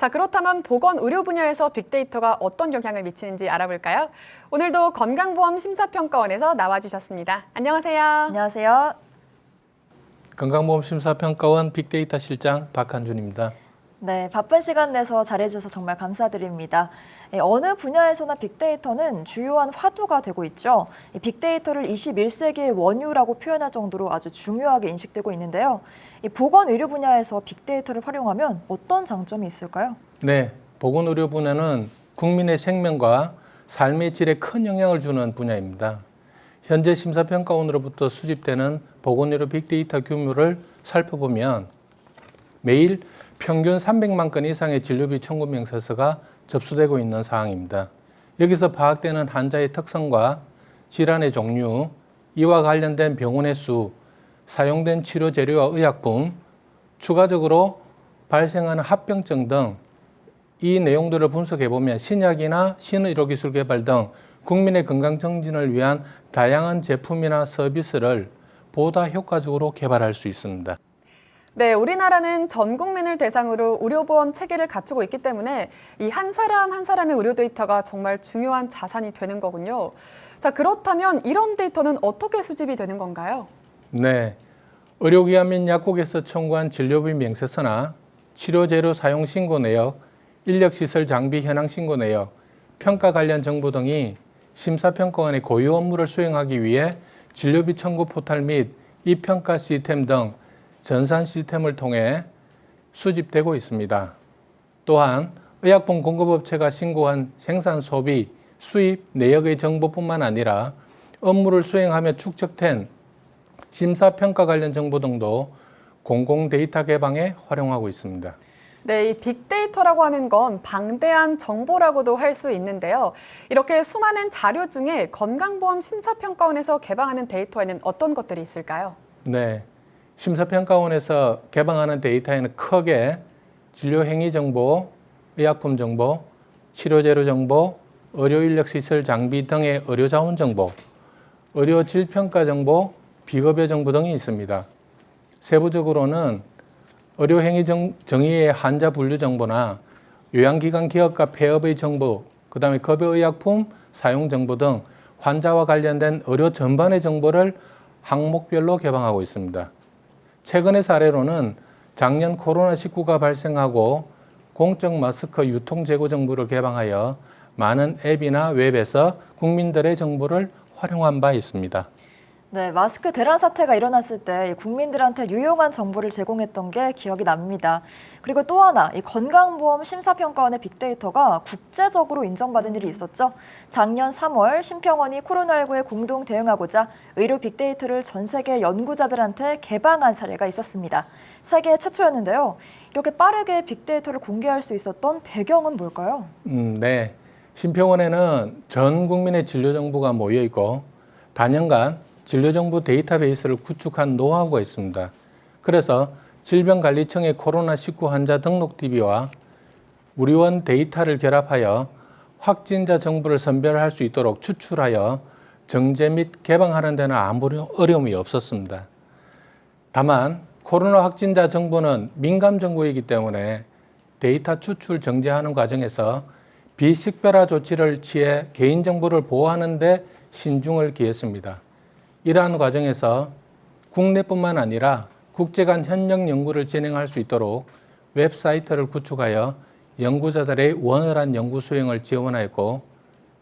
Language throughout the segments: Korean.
자, 그렇다면 보건 의료 분야에서 빅데이터가 어떤 영향을 미치는지 알아볼까요? 오늘도 건강보험 심사평가원에서 나와주셨습니다. 안녕하세요. 안녕하세요. 건강보험 심사평가원 빅데이터 실장 박한준입니다. 네, 바쁜 시간 내서 잘해주셔서 정말 감사드립니다. 어느 분야에서나 빅데이터는 주요한 화두가 되고 있죠. 이 빅데이터를 21세기의 원유라고 표현할 정도로 아주 중요하게 인식되고 있는데요. 이 보건의료 분야에서 빅데이터를 활용하면 어떤 장점이 있을까요? 네, 보건의료 분야는 국민의 생명과 삶의 질에 큰 영향을 주는 분야입니다. 현재 심사평가원으로부터 수집되는 보건의료 빅데이터 규모를 살펴보면 매일 평균 300만 건 이상의 진료비 청구 명세서가 접수되고 있는 상황입니다. 여기서 파악되는 환자의 특성과 질환의 종류, 이와 관련된 병원의 수, 사용된 치료 재료와 의약품, 추가적으로 발생하는 합병증 등 이 내용들을 분석해보면 신약이나 신의료기술 개발 등 국민의 건강 증진을 위한 다양한 제품이나 서비스를 보다 효과적으로 개발할 수 있습니다. 네, 우리나라는 전 국민을 대상으로 의료보험 체계를 갖추고 있기 때문에 이 한 사람 한 사람의 의료 데이터가 정말 중요한 자산이 되는 거군요. 자, 그렇다면 이런 데이터는 어떻게 수집이 되는 건가요? 네, 의료기관 및 약국에서 청구한 진료비 명세서나 치료재료 사용 신고 내역, 인력시설 장비 현황 신고 내역, 평가 관련 정보 등이 심사평가원의 고유 업무를 수행하기 위해 진료비 청구 포털 및 이평가 시스템 등 전산 시스템을 통해 수집되고 있습니다. 또한 의약품 공급업체가 신고한 생산, 소비, 수입, 내역의 정보뿐만 아니라 업무를 수행하며 축적된 심사평가 관련 정보 등도 공공 데이터 개방에 활용하고 있습니다. 네, 이 빅데이터라고 하는 건 방대한 정보라고도 할 수 있는데요. 이렇게 수많은 자료 중에 건강보험 심사평가원에서 개방하는 데이터에는 어떤 것들이 있을까요? 네, 심사평가원에서 개방하는 데이터에는 크게 진료행위 정보, 의약품 정보, 치료재료 정보, 의료인력시설 장비 등의 의료자원 정보, 의료질평가 정보, 비급여 정보 등이 있습니다. 세부적으로는 의료행위 정의의 환자 분류 정보나 요양기관 기업과 폐업의 정보, 그다음에 급여의약품 사용 정보 등 환자와 관련된 의료 전반의 정보를 항목별로 개방하고 있습니다. 최근의 사례로는 작년 코로나19가 발생하고 공적 마스크 유통 재고 정보를 개방하여 많은 앱이나 웹에서 국민들의 정보를 활용한 바 있습니다. 네, 마스크 대란 사태가 일어났을 때 국민들한테 유용한 정보를 제공했던 게 기억이 납니다. 그리고 또 하나, 이 건강보험 심사평가원의 빅데이터가 국제적으로 인정받은 일이 있었죠. 작년 3월 심평원이 코로나19에 공동 대응하고자 의료 빅데이터를 전 세계 연구자들한테 개방한 사례가 있었습니다. 세계 최초였는데요. 이렇게 빠르게 빅데이터를 공개할 수 있었던 배경은 뭘까요? 네, 심평원에는 전 국민의 진료 정보가 모여 있고 단연간 진료정보 데이터베이스를 구축한 노하우가 있습니다. 그래서 질병관리청의 코로나19 환자 등록 DB와 우리원 데이터를 결합하여 확진자 정보를 선별할 수 있도록 추출하여 정제 및 개방하는 데는 아무런 어려움이 없었습니다. 다만 코로나 확진자 정보는 민감 정보이기 때문에 데이터 추출 정제하는 과정에서 비식별화 조치를 취해 개인정보를 보호하는 데 신중을 기했습니다. 이러한 과정에서 국내뿐만 아니라 국제 간 협력 연구를 진행할 수 있도록 웹사이트를 구축하여 연구자들의 원활한 연구 수행을 지원하였고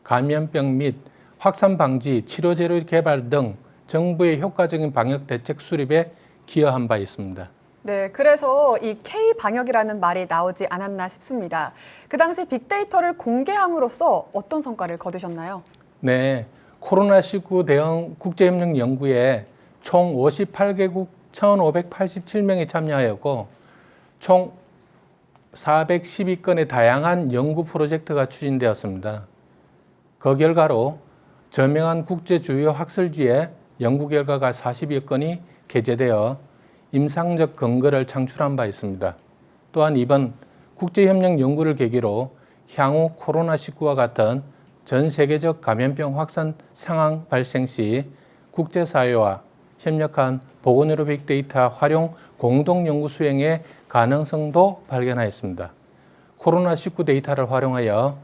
감염병 및 확산 방지, 치료 재료 개발 등 정부의 효과적인 방역 대책 수립에 기여한 바 있습니다. 네, 그래서 이 K-방역이라는 말이 나오지 않았나 싶습니다. 그 당시 빅데이터를 공개함으로써 어떤 성과를 거두셨나요? 네, 코로나19 대응 국제협력 연구에 총 58개국 1,587명이 참여하였고 총 412건의 다양한 연구 프로젝트가 추진되었습니다. 그 결과로 저명한 국제 주요 학술지에 연구 결과가 40여 건이 게재되어 임상적 근거를 창출한 바 있습니다. 또한 이번 국제협력 연구를 계기로 향후 코로나19와 같은 전 세계적 감염병 확산 상황 발생 시 국제사회와 협력한 보건의료 빅데이터 활용 공동 연구 수행의 가능성도 발견하였습니다. 코로나19 데이터를 활용하여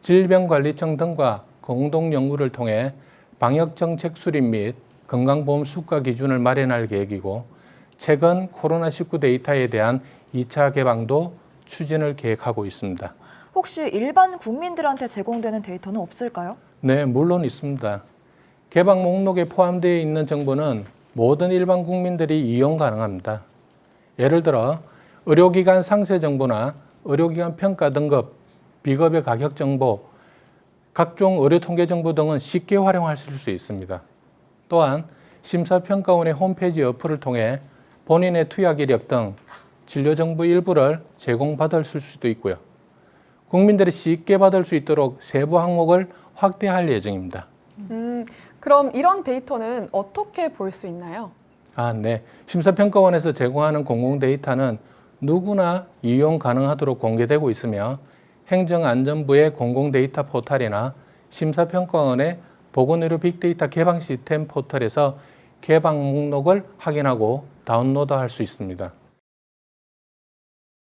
질병관리청 등과 공동 연구를 통해 방역정책 수립 및 건강보험 수가 기준을 마련할 계획이고 최근 코로나19 데이터에 대한 2차 개방도 추진을 계획하고 있습니다. 혹시 일반 국민들한테 제공되는 데이터는 없을까요? 네, 물론 있습니다. 개방 목록에 포함되어 있는 정보는 모든 일반 국민들이 이용 가능합니다. 예를 들어 의료기관 상세 정보나 의료기관 평가 등급, 비급여 가격 정보, 각종 의료 통계 정보 등은 쉽게 활용하실 수 있습니다. 또한 심사평가원의 홈페이지 어플을 통해 본인의 투약 이력 등 진료 정보 일부를 제공받을 수도 있고요. 국민들이 쉽게 받을 수 있도록 세부 항목을 확대할 예정입니다. 그럼 이런 데이터는 어떻게 볼 수 있나요? 네. 심사평가원에서 제공하는 공공 데이터는 누구나 이용 가능하도록 공개되고 있으며 행정안전부의 공공 데이터 포털이나 심사평가원의 보건의료 빅데이터 개방 시스템 포털에서 개방 목록을 확인하고 다운로드할 수 있습니다.